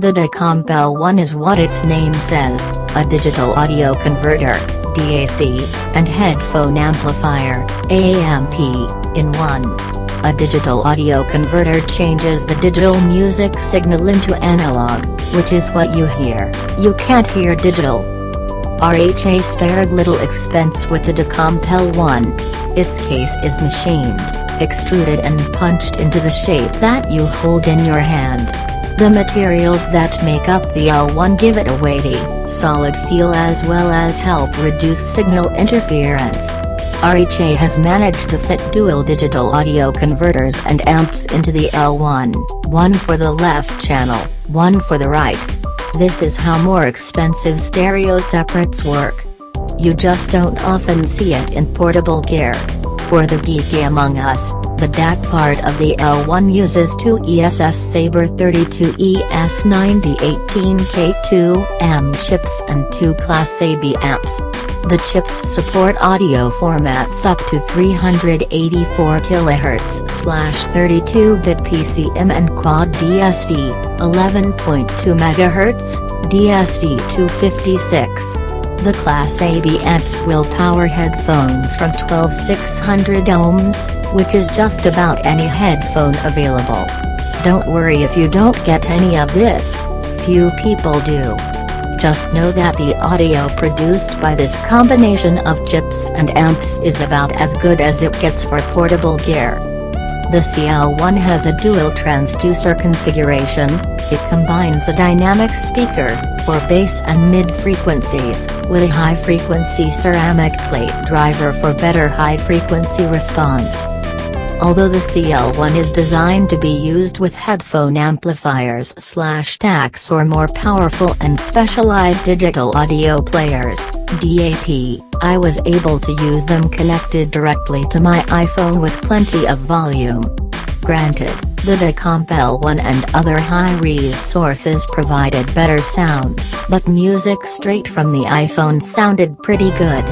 The Dacamp L1 is what its name says, a digital audio converter, DAC, and headphone amplifier, AMP, in one. A digital audio converter changes the digital music signal into analog, which is what you hear. You can't hear digital. RHA spared little expense with the Dacamp L1. Its case is machined, extruded and punched into the shape that you hold in your hand. The materials that make up the L1 give it a weighty, solid feel as well as help reduce signal interference. RHA has managed to fit dual digital audio converters and amps into the L1, one for the left channel, one for the right. This is how more expensive stereo separates work. You just don't often see it in portable gear. For the geeky among us, the DAC part of the L1 uses two ESS SABRE32 ES9018K2M chips and two Class AB amps. The chips support audio formats up to 384 kHz/32-bit PCM and Quad DSD, 11.2 MHz, DSD 256. The Class AB amps will power headphones from 12,600 ohms, which is just about any headphone available. Don't worry if you don't get any of this, few people do. Just know that the audio produced by this combination of chips and amps is about as good as it gets for portable gear. The CL1 has a dual transducer configuration. It combines a dynamic speaker, for bass and mid frequencies, with a high-frequency ceramic plate driver for better high-frequency response. Although the CL1 is designed to be used with headphone amplifiers/DACs or more powerful and specialized digital audio players, DAP, I was able to use them connected directly to my iPhone with plenty of volume. Granted, the Dacamp L1 and other high-res sources provided better sound, but music straight from the iPhone sounded pretty good.